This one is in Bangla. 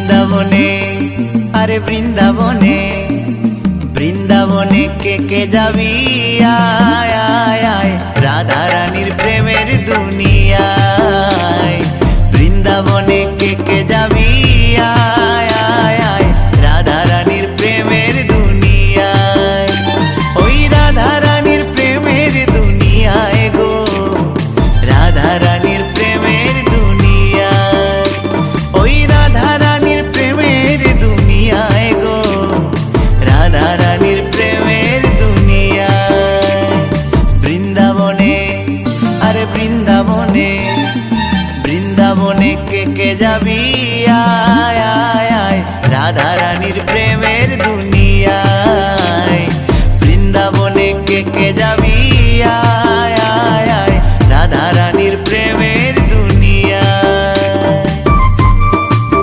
বৃন্দাবনে, আরে বৃন্দাবনে, বৃন্দাবনে কে কে যাবি আয় আয় আয়, রাধা রানীর প্রেমের দুনিয়ায়। বৃন্দাবনে কে কে যাবি আয়